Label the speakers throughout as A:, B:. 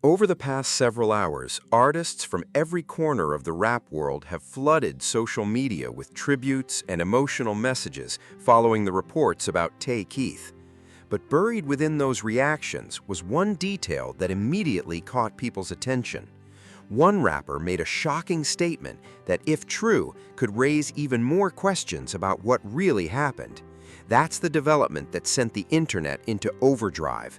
A: Over the past several hours, artists from every corner of the rap world have flooded social media with tributes and emotional messages following the reports about Tay Keith. But buried within those reactions was one detail that immediately caught people's attention. One rapper made a shocking statement that, if true, could raise even more questions about what really happened. That's the development that sent the internet into overdrive.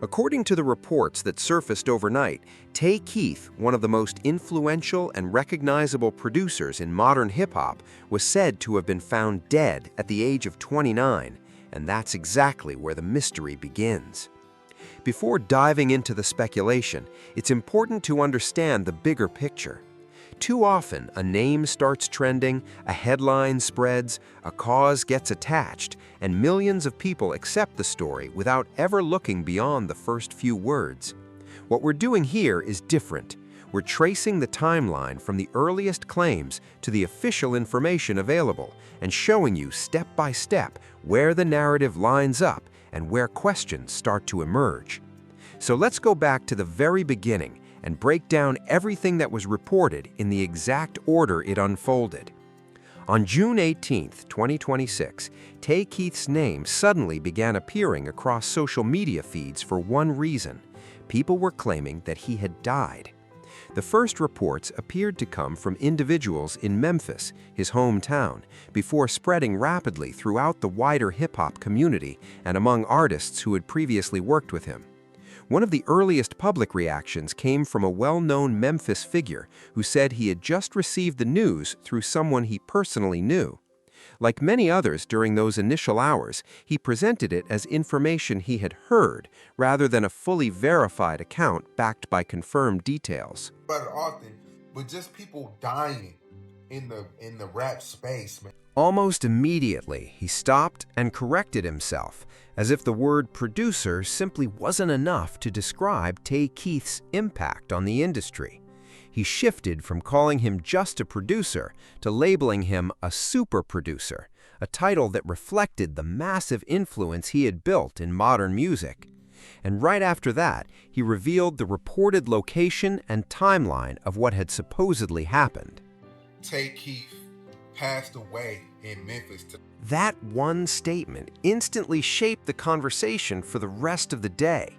A: According to the reports that surfaced overnight, Tay Keith, one of the most influential and recognizable producers in modern hip-hop, was said to have been found dead at the age of 29, and that's exactly where the mystery begins. Before diving into the speculation, it's important to understand the bigger picture. Too often, a name starts trending, a headline spreads, a cause gets attached, and millions of people accept the story without ever looking beyond the first few words. What we're doing here is different. We're tracing the timeline from the earliest claims to the official information available and showing you step by step where the narrative lines up and where questions start to emerge. So let's go back to the very beginning and break down everything that was reported in the exact order it unfolded. On June 18, 2026, Tay Keith's name suddenly began appearing across social media feeds for one reason. People were claiming that he had died. The first reports appeared to come from individuals in Memphis, his hometown, before spreading rapidly throughout the wider hip-hop community and among artists who had previously worked with him. One of the earliest public reactions came from a well-known Memphis figure who said he had just received the news through someone he personally knew. Like many others during those initial hours, he presented it as information he had heard rather than a fully verified account backed by confirmed details.
B: But often, but just people dying in the rap space, man.
A: Almost immediately, he stopped and corrected himself, as if the word producer simply wasn't enough to describe Tay Keith's impact on the industry. He shifted from calling him just a producer to labeling him a super producer, a title that reflected the massive influence he had built in modern music. And right after that, he revealed the reported location and timeline of what had supposedly happened.
B: Tay Keith passed away in Memphis.
A: That one statement instantly shaped the conversation for the rest of the day.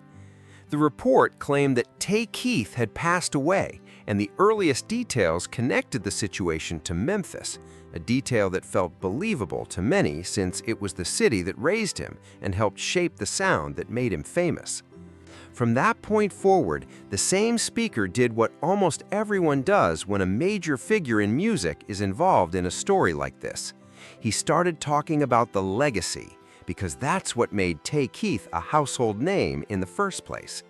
A: The report claimed that Tay Keith had passed away, and the earliest details connected the situation to Memphis, a detail that felt believable to many since it was the city that raised him and helped shape the sound that made him famous. From that point forward, the same speaker did what almost everyone does when a major figure in music is involved in a story like this. He started talking about the legacy, because that's what made Tay Keith a household name in the first place.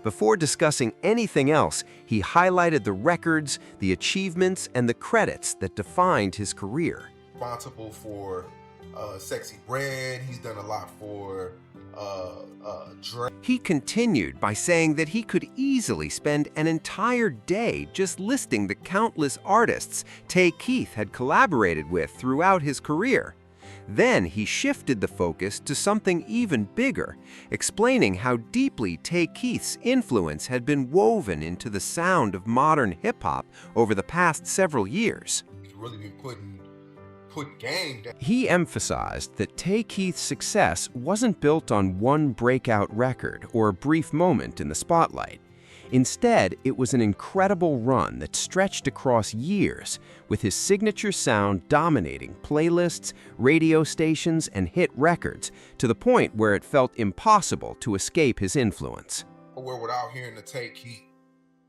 A: Before discussing anything else, he highlighted the records, the achievements, and the credits that defined his career.
B: Responsible for Sexy Red. He's done a lot for Drake.
A: He continued by saying that he could easily spend an entire day just listing the countless artists Tay Keith had collaborated with throughout his career. Then he shifted the focus to something even bigger, explaining how deeply Tay Keith's influence had been woven into the sound of modern hip-hop over the past several years.
B: He's really been put game down.
A: He emphasized that Tay Keith's success wasn't built on one breakout record or a brief moment in the spotlight. Instead, it was an incredible run that stretched across years, with his signature sound dominating playlists, radio stations, and hit records, to the point where it felt impossible to escape his influence.
B: Without hearing the Tay Keith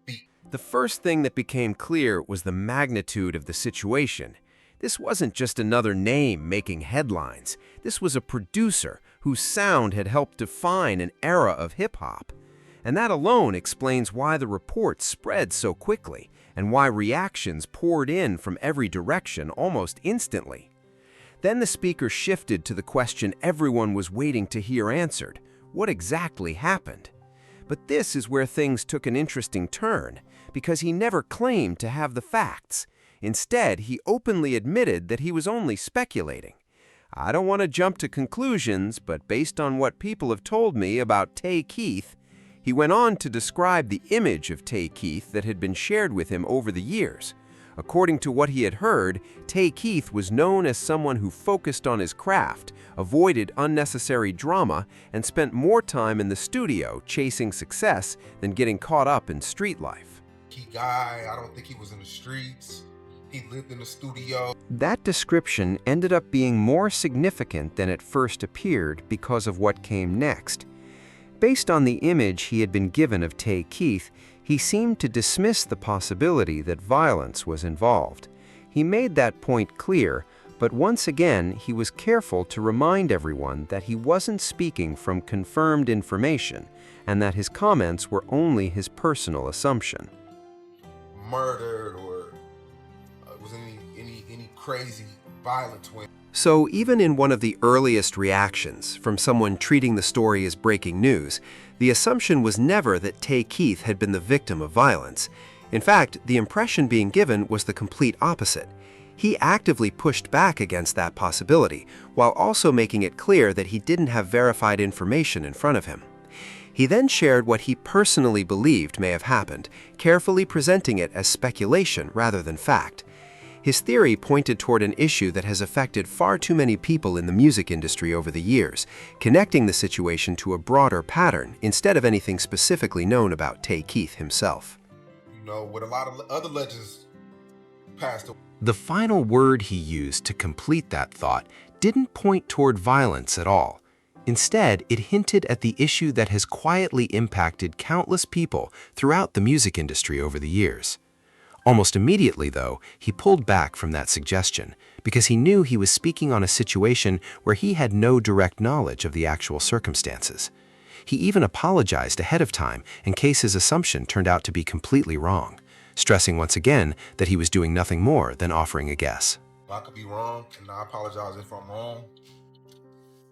B: beat.
A: The first thing that became clear was the magnitude of the situation. This wasn't just another name making headlines. This was a producer whose sound had helped define an era of hip-hop. And that alone explains why the reports spread so quickly and why reactions poured in from every direction almost instantly. Then the speaker shifted to the question everyone was waiting to hear answered: what exactly happened? But this is where things took an interesting turn, because he never claimed to have the facts. Instead, he openly admitted that he was only speculating. "I don't want to jump to conclusions, but based on what people have told me about Tay Keith," He went on to describe the image of Tay Keith that had been shared with him over the years. According to what he had heard, Tay Keith was known as someone who focused on his craft, avoided unnecessary drama, and spent more time in the studio chasing success than getting caught up in street life.
B: Key guy, I don't think he was in the streets. He lived in the studio.
A: That description ended up being more significant than it first appeared because of what came next. Based on the image he had been given of Tay Keith, he seemed to dismiss the possibility that violence was involved. He made that point clear, but once again he was careful to remind everyone that he wasn't speaking from confirmed information and that his comments were only his personal assumption.
B: Murdered or was any crazy violence when.
A: So even in one of the earliest reactions from someone treating the story as breaking news, the assumption was never that Tay Keith had been the victim of violence. In fact, the impression being given was the complete opposite. He actively pushed back against that possibility, while also making it clear that he didn't have verified information in front of him. He then shared what he personally believed may have happened, carefully presenting it as speculation rather than fact. His theory pointed toward an issue that has affected far too many people in the music industry over the years, connecting the situation to a broader pattern instead of anything specifically known about Tay Keith himself.
B: You know, with a lot of other legends passed away.
A: The final word he used to complete that thought didn't point toward violence at all. Instead, it hinted at the issue that has quietly impacted countless people throughout the music industry over the years. Almost immediately, though, he pulled back from that suggestion because he knew he was speaking on a situation where he had no direct knowledge of the actual circumstances. He even apologized ahead of time in case his assumption turned out to be completely wrong, stressing once again that he was doing nothing more than offering a guess.
B: I could be wrong, and I apologize if I'm wrong,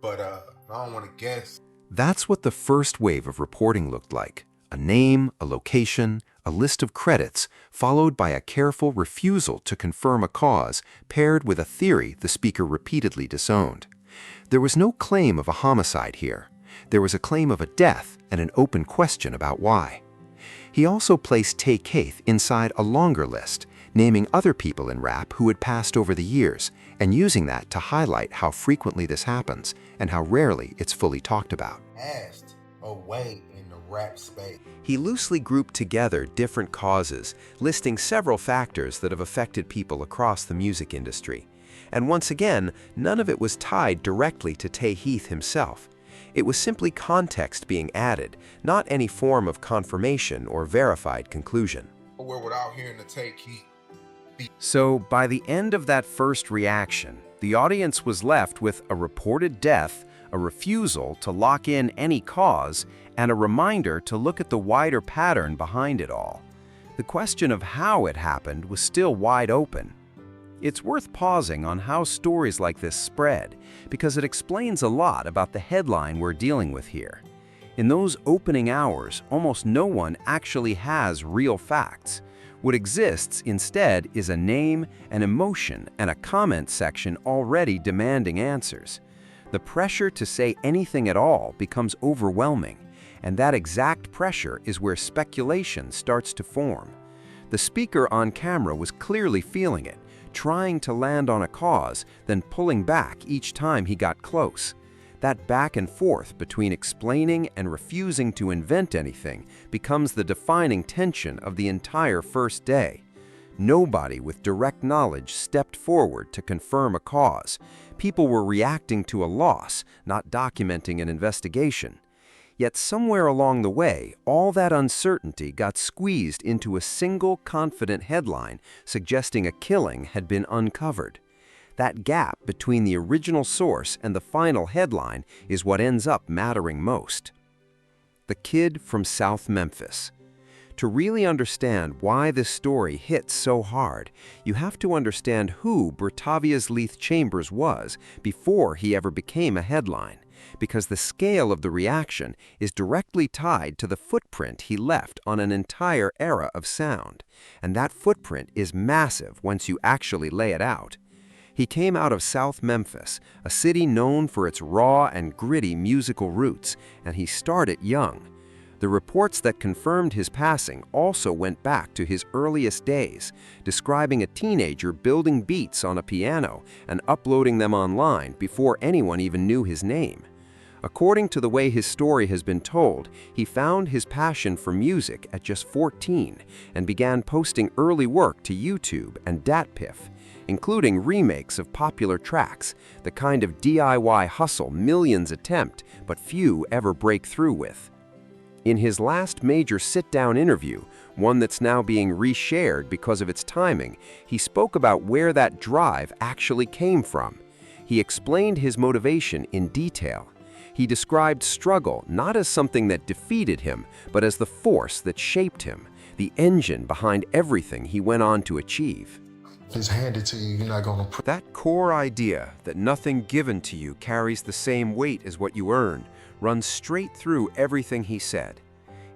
B: but I don't want to guess.
A: That's what the first wave of reporting looked like. A name, a location, a list of credits, followed by a careful refusal to confirm a cause, paired with a theory the speaker repeatedly disowned. There was no claim of a homicide here. There was a claim of a death and an open question about why. He also placed Tay Keith inside a longer list, naming other people in rap who had passed over the years, and using that to highlight how frequently this happens and how rarely it's fully talked about.
B: Passed away in the rap space.
A: He loosely grouped together different causes, listing several factors that have affected people across the music industry. And once again, none of it was tied directly to Tay Keith himself. It was simply context being added, not any form of confirmation or verified conclusion.
B: We're without hearing the Tay Keith.
A: So by the end of that first reaction, the audience was left with a reported death, a refusal to lock in any cause, and a reminder to look at the wider pattern behind it all. The question of how it happened was still wide open. It's worth pausing on how stories like this spread, because it explains a lot about the headline we're dealing with here. In those opening hours, almost no one actually has real facts. What exists instead is a name, an emotion, and a comment section already demanding answers. The pressure to say anything at all becomes overwhelming, and that exact pressure is where speculation starts to form. The speaker on camera was clearly feeling it, trying to land on a cause, then pulling back each time he got close. That back and forth between explaining and refusing to invent anything becomes the defining tension of the entire first day. Nobody with direct knowledge stepped forward to confirm a cause. People were reacting to a loss, not documenting an investigation. Yet somewhere along the way, all that uncertainty got squeezed into a single confident headline suggesting a killing had been uncovered. That gap between the original source and the final headline is what ends up mattering most. The Kid from South Memphis. To really understand why this story hits so hard, you have to understand who Bratavias Leith Chambers was before he ever became a headline, because the scale of the reaction is directly tied to the footprint he left on an entire era of sound, and that footprint is massive once you actually lay it out. He came out of South Memphis, a city known for its raw and gritty musical roots, and he started young. The reports that confirmed his passing also went back to his earliest days, describing a teenager building beats on a piano and uploading them online before anyone even knew his name. According to the way his story has been told, he found his passion for music at just 14 and began posting early work to YouTube and DatPiff, including remakes of popular tracks, the kind of DIY hustle millions attempt but few ever break through with. In his last major sit-down interview, one that's now being reshared because of its timing, he spoke about where that drive actually came from. He explained his motivation in detail. He described struggle not as something that defeated him, but as the force that shaped him, the engine behind everything he went on to achieve.
B: It's handed to you, you're not gonna...
A: That core idea that nothing given to you carries the same weight as what you earn runs straight through everything he said.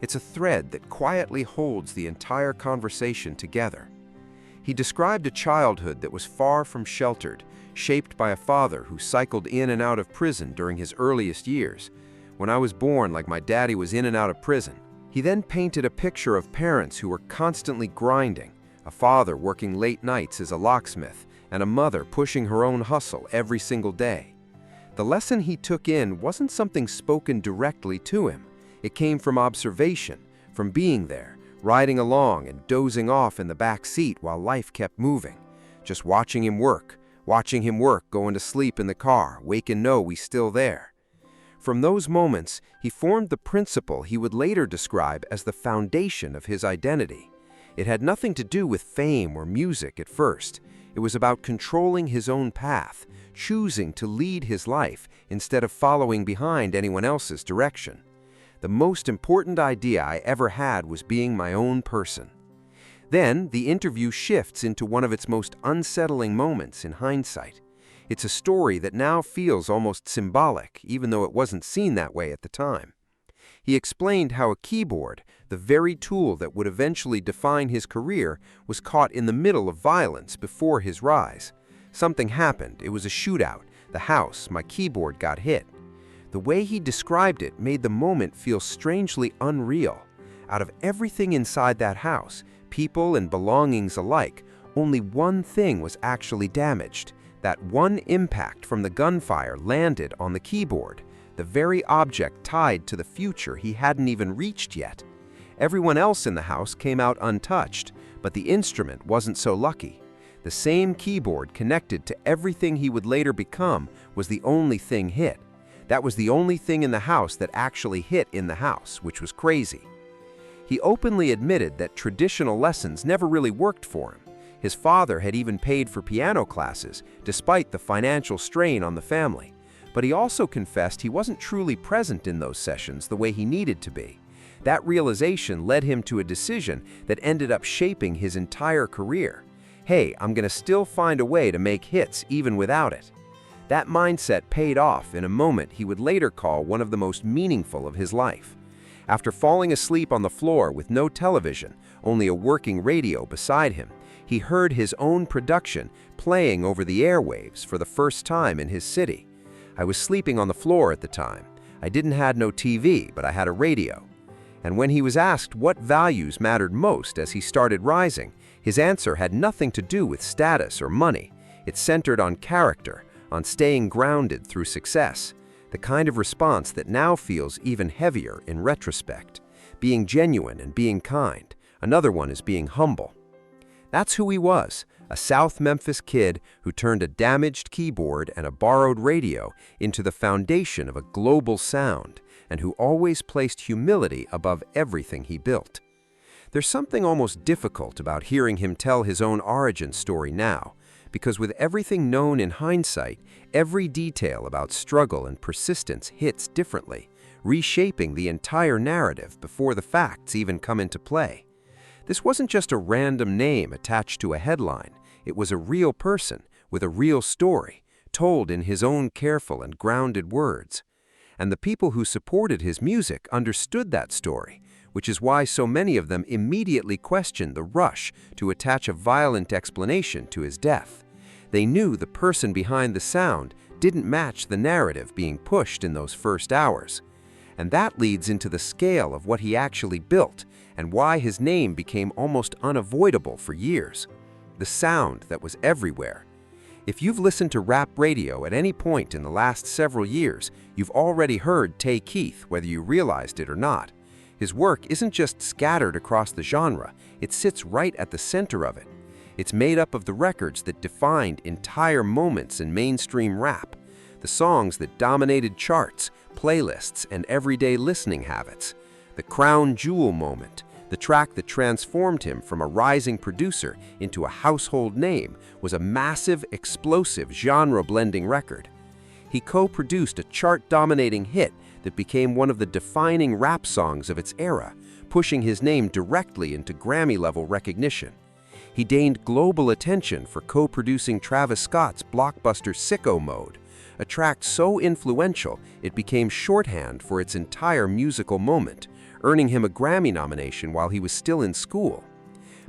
A: It's a thread that quietly holds the entire conversation together. He described a childhood that was far from sheltered, shaped by a father who cycled in and out of prison during his earliest years. When I was born, like my daddy was in and out of prison. He then painted a picture of parents who were constantly grinding, a father working late nights as a locksmith, and a mother pushing her own hustle every single day. The lesson he took in wasn't something spoken directly to him. It came from observation, from being there, riding along and dozing off in the back seat while life kept moving. Just watching him work, going to sleep in the car, wake and know he's still there. From those moments, he formed the principle he would later describe as the foundation of his identity. It had nothing to do with fame or music at first. It was about controlling his own path, choosing to lead his life instead of following behind anyone else's direction. The most important idea I ever had was being my own person. Then, the interview shifts into one of its most unsettling moments in hindsight. It's a story that now feels almost symbolic, even though it wasn't seen that way at the time. He explained how a keyboard, the very tool that would eventually define his career, was caught in the middle of violence before his rise. Something happened. It was a shootout. The house, my keyboard got hit. The way he described it made the moment feel strangely unreal. Out of everything inside that house, people and belongings alike, only one thing was actually damaged. That one impact from the gunfire landed on the keyboard, the very object tied to the future he hadn't even reached yet. Everyone else in the house came out untouched, but the instrument wasn't so lucky. The same keyboard connected to everything he would later become was the only thing hit. That was the only thing in the house that actually hit in the house, which was crazy. He openly admitted that traditional lessons never really worked for him. His father had even paid for piano classes, despite the financial strain on the family. But he also confessed he wasn't truly present in those sessions the way he needed to be. That realization led him to a decision that ended up shaping his entire career. Hey, I'm gonna still find a way to make hits even without it. That mindset paid off in a moment he would later call one of the most meaningful of his life. After falling asleep on the floor with no television, only a working radio beside him, he heard his own production playing over the airwaves for the first time in his city. I was sleeping on the floor at the time. I didn't have no TV, but I had a radio. And when he was asked what values mattered most as he started rising, his answer had nothing to do with status or money. It centered on character, on staying grounded through success, the kind of response that now feels even heavier in retrospect. Being genuine and being kind. Another one is being humble. That's who he was, a South Memphis kid who turned a damaged keyboard and a borrowed radio into the foundation of a global sound, and who always placed humility above everything he built. There's something almost difficult about hearing him tell his own origin story now, because with everything known in hindsight, every detail about struggle and persistence hits differently, reshaping the entire narrative before the facts even come into play. This wasn't just a random name attached to a headline. It was a real person with a real story, told in his own careful and grounded words. And the people who supported his music understood that story, which is why so many of them immediately questioned the rush to attach a violent explanation to his death. They knew the person behind the sound didn't match the narrative being pushed in those first hours. And that leads into the scale of what he actually built and why his name became almost unavoidable for years. The sound that was everywhere. If you've listened to rap radio at any point in the last several years, you've already heard Tay Keith, whether you realized it or not. His work isn't just scattered across the genre, it sits right at the center of it. It's made up of the records that defined entire moments in mainstream rap, the songs that dominated charts, playlists, and everyday listening habits. The crown jewel moment, the track that transformed him from a rising producer into a household name, was a massive, explosive, genre-blending record. He co-produced a chart-dominating hit that became one of the defining rap songs of its era, pushing his name directly into Grammy-level recognition. He gained global attention for co-producing Travis Scott's blockbuster Sicko Mode, a track so influential it became shorthand for its entire musical moment, earning him a Grammy nomination while he was still in school.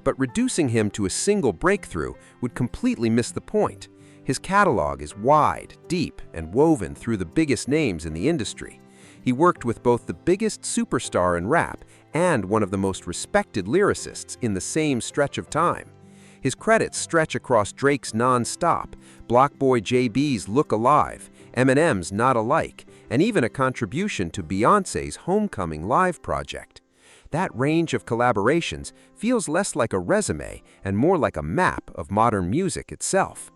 A: But reducing him to a single breakthrough would completely miss the point. His catalog is wide, deep, and woven through the biggest names in the industry. He worked with both the biggest superstar in rap and one of the most respected lyricists in the same stretch of time. His credits stretch across Drake's Non-Stop, Blockboy JB's Look Alive, Eminem's Not Alike, and even a contribution to Beyoncé's Homecoming Live project. That range of collaborations feels less like a resume and more like a map of modern music itself.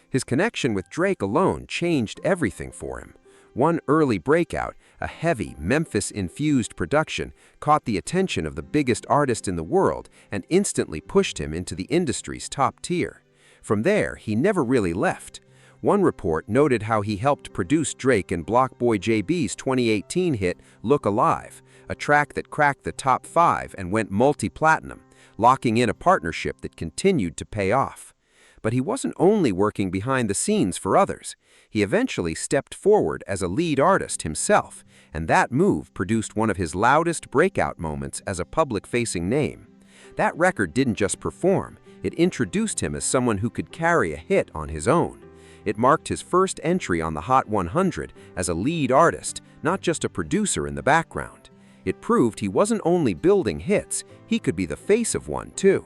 A: His connection with Drake alone changed everything for him. One early breakout, a heavy, Memphis-infused production, caught the attention of the biggest artist in the world and instantly pushed him into the industry's top tier. From there, he never really left. One report noted how he helped produce Drake and Blockboy JB's 2018 hit Look Alive, a track that cracked the top 5 and went multi-platinum, locking in a partnership that continued to pay off. But he wasn't only working behind the scenes for others. He eventually stepped forward as a lead artist himself, and that move produced one of his loudest breakout moments as a public-facing name. That record didn't just perform, it introduced him as someone who could carry a hit on his own. It marked his first entry on the Hot 100 as a lead artist, not just a producer in the background. It proved he wasn't only building hits, he could be the face of one too.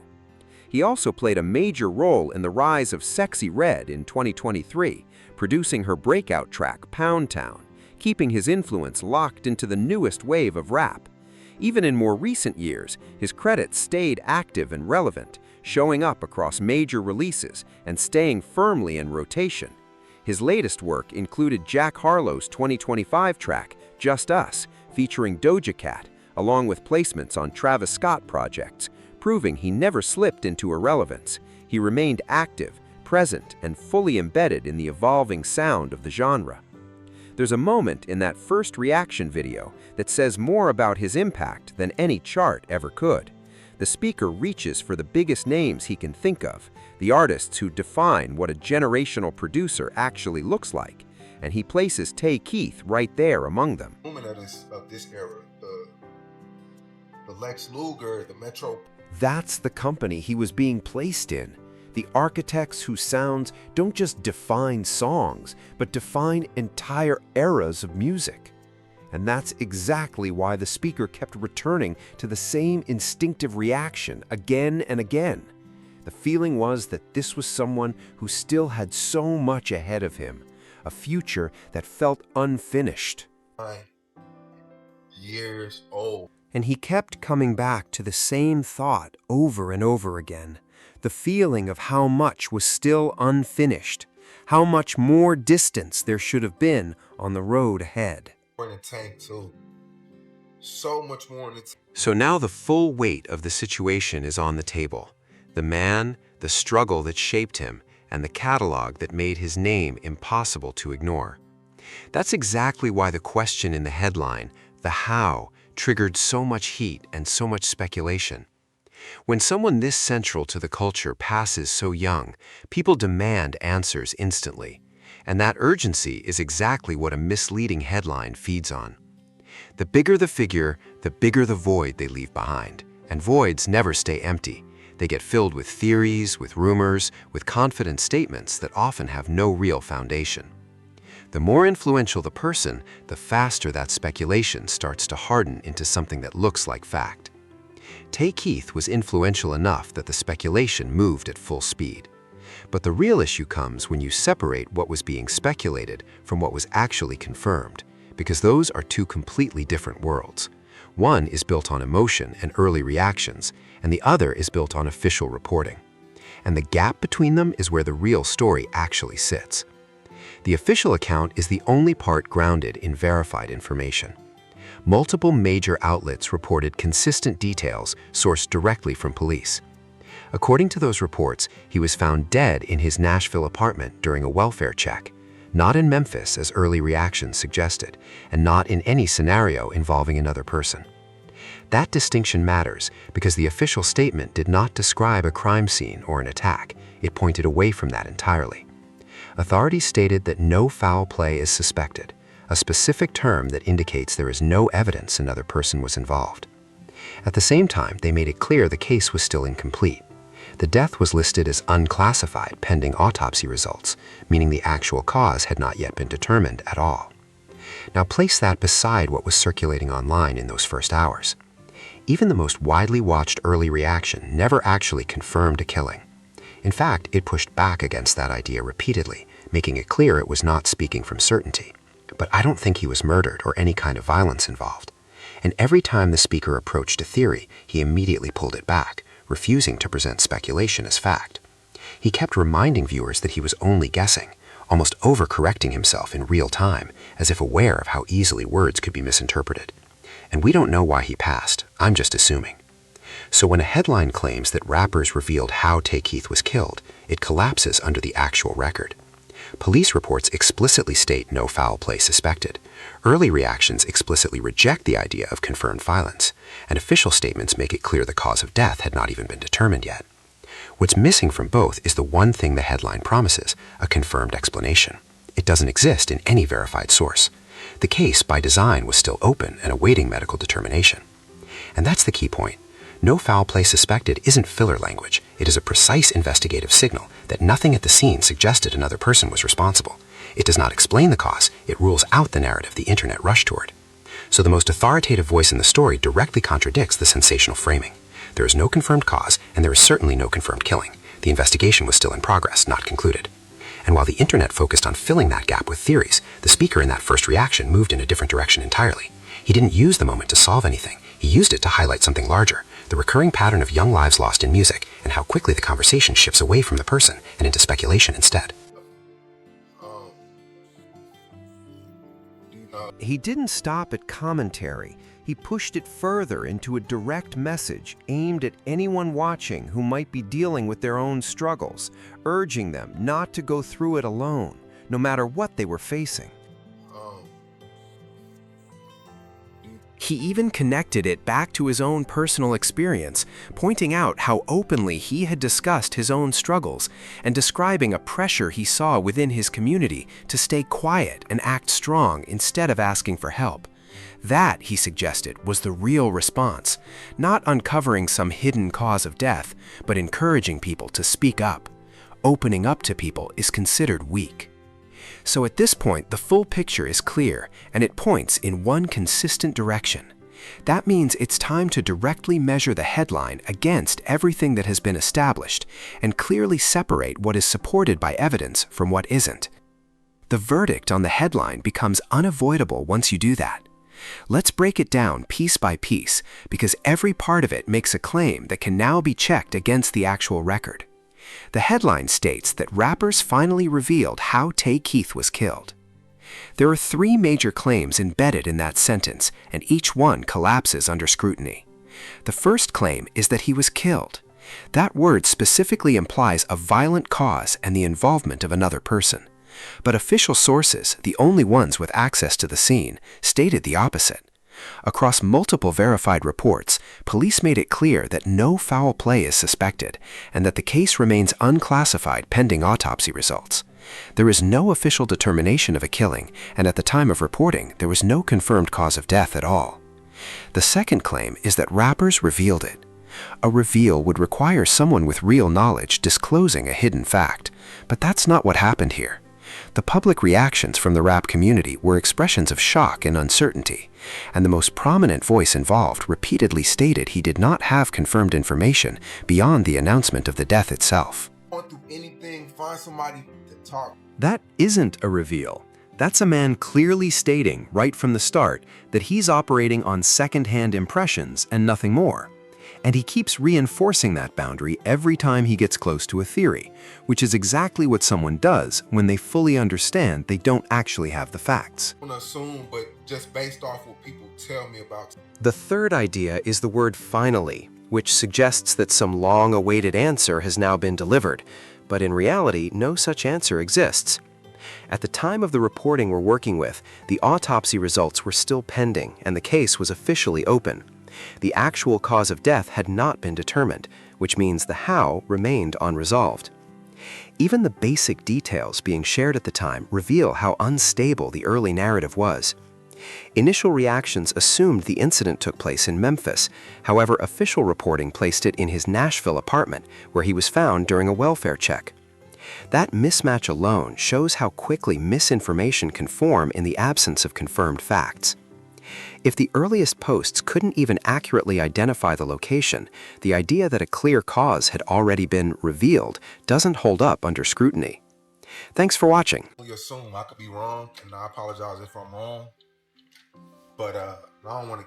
A: He also played a major role in the rise of Sexyy Red in 2023, producing her breakout track Pound Town, keeping his influence locked into the newest wave of rap. Even in more recent years, his credits stayed active and relevant, showing up across major releases and staying firmly in rotation. His latest work included Jack Harlow's 2025 track, Just Us, featuring Doja Cat, along with placements on Travis Scott projects, proving he never slipped into irrelevance. He remained active, present, and fully embedded in the evolving sound of the genre. There's a moment in that first reaction video that says more about his impact than any chart ever could. The speaker reaches for the biggest names he can think of, the artists who define what a generational producer actually looks like, and he places Tay Keith right there among them.
B: Of this era, the Lex Luger, the Metro.
A: That's the company he was being placed in. The architects whose sounds don't just define songs, but define entire eras of music. And that's exactly why the speaker kept returning to the same instinctive reaction again and again. The feeling was that this was someone who still had so much ahead of him, a future that felt unfinished.
B: 9 years old.
A: And he kept coming back to the same thought over and over again, the feeling of how much was still unfinished, how much more distance there should have been on the road ahead.
B: In the tank too. So much more in the tank.
A: So now the full weight of the situation is on the table. The man, the struggle that shaped him, and the catalog that made his name impossible to ignore. That's exactly why the question in the headline, the how, triggered so much heat and so much speculation. When someone this central to the culture passes so young, people demand answers instantly. And that urgency is exactly what a misleading headline feeds on. The bigger the figure, the bigger the void they leave behind. And voids never stay empty. They get filled with theories, with rumors, with confident statements that often have no real foundation. The more influential the person, the faster that speculation starts to harden into something that looks like fact. Tay Keith was influential enough that the speculation moved at full speed. But the real issue comes when you separate what was being speculated from what was actually confirmed, because those are two completely different worlds. One is built on emotion and early reactions, and the other is built on official reporting. And the gap between them is where the real story actually sits. The official account is the only part grounded in verified information. Multiple major outlets reported consistent details sourced directly from police. According to those reports, he was found dead in his Nashville apartment during a welfare check, not in Memphis as early reactions suggested, and not in any scenario involving another person. That distinction matters because the official statement did not describe a crime scene or an attack. It pointed away from that entirely. Authorities stated that no foul play is suspected, a specific term that indicates there is no evidence another person was involved. At the same time, they made it clear the case was still incomplete. The death was listed as unclassified pending autopsy results, meaning the actual cause had not yet been determined at all. Now place that beside what was circulating online in those first hours. Even the most widely watched early reaction never actually confirmed a killing. In fact, it pushed back against that idea repeatedly, making it clear it was not speaking from certainty. But I don't think he was murdered or any kind of violence involved. And every time the speaker approached a theory, he immediately pulled it back, refusing to present speculation as fact. He kept reminding viewers that he was only guessing, almost overcorrecting himself in real time, as if aware of how easily words could be misinterpreted. And we don't know why he passed. I'm just assuming. So when a headline claims that rappers revealed how Tay Keith was killed, it collapses under the actual record. Police reports explicitly state no foul play suspected. Early reactions explicitly reject the idea of confirmed violence, and official statements make it clear the cause of death had not even been determined yet. What's missing from both is the one thing the headline promises, a confirmed explanation. It doesn't exist in any verified source. The case, by design, was still open and awaiting medical determination. And that's the key point. No foul play suspected isn't filler language. It is a precise investigative signal that nothing at the scene suggested another person was responsible. It does not explain the cause. It rules out the narrative the internet rushed toward. So the most authoritative voice in the story directly contradicts the sensational framing. There is no confirmed cause, and there is certainly no confirmed killing. The investigation was still in progress, not concluded. And while the internet focused on filling that gap with theories, the speaker in that first reaction moved in a different direction entirely. He didn't use the moment to solve anything. He used it to highlight something larger, the recurring pattern of young lives lost in music, and how quickly the conversation shifts away from the person and into speculation instead.
C: He didn't stop at commentary. He pushed it further into a direct message aimed at anyone watching who might be dealing with their own struggles, urging them not to go through it alone, no matter what they were facing. He even connected it back to his own personal experience, pointing out how openly he had discussed his own struggles and describing a pressure he saw within his community to stay quiet and act strong instead of asking for help. That, he suggested, was the real response, not uncovering some hidden cause of death, but encouraging people to speak up. Opening up to people is considered weak. So at this point, the full picture is clear, and it points in one consistent direction. That means it's time to directly measure the headline against everything that has been established and clearly separate what is supported by evidence from what isn't. The verdict on the headline becomes unavoidable once you do that. Let's break it down piece by piece, because every part of it makes a claim that can now be checked against the actual record. The headline states that rappers finally revealed how Tay Keith was killed. There are three major claims embedded in that sentence, and each one collapses under scrutiny. The first claim is that he was killed. That word specifically implies a violent cause and the involvement of another person. But official sources, the only ones with access to the scene, stated the opposite. Across multiple verified reports, police made it clear that no foul play is suspected and that the case remains unclassified pending autopsy results. There is no official determination of a killing, and at the time of reporting, there was no confirmed cause of death at all. The second claim is that rappers revealed it. A reveal would require someone with real knowledge disclosing a hidden fact, but that's not what happened here. The public reactions from the rap community were expressions of shock and uncertainty, and the most prominent voice involved repeatedly stated he did not have confirmed information beyond the announcement of the death itself.
B: Going through anything, find somebody to talk.
A: That isn't a reveal. That's a man clearly stating right from the start that he's operating on second-hand impressions and nothing more. And he keeps reinforcing that boundary every time he gets close to a theory, which is exactly what someone does when they fully understand they don't actually have the facts.
B: I don't assume, but just based off what people tell me about.
A: The third idea is the word finally, which suggests that some long-awaited answer has now been delivered, but in reality, no such answer exists. At the time of the reporting we're working with, the autopsy results were still pending and the case was officially open. The actual cause of death had not been determined, which means the how remained unresolved. Even the basic details being shared at the time reveal how unstable the early narrative was. Initial reactions assumed the incident took place in Memphis. However, official reporting placed it in his Nashville apartment, where he was found during a welfare check. That mismatch alone shows how quickly misinformation can form in the absence of confirmed facts. If the earliest posts couldn't even accurately identify the location, the idea that a clear cause had already been revealed doesn't hold up under scrutiny. Thanks for watching.
B: You assume I could be wrong, and I apologize if I'm wrong. But I don't want to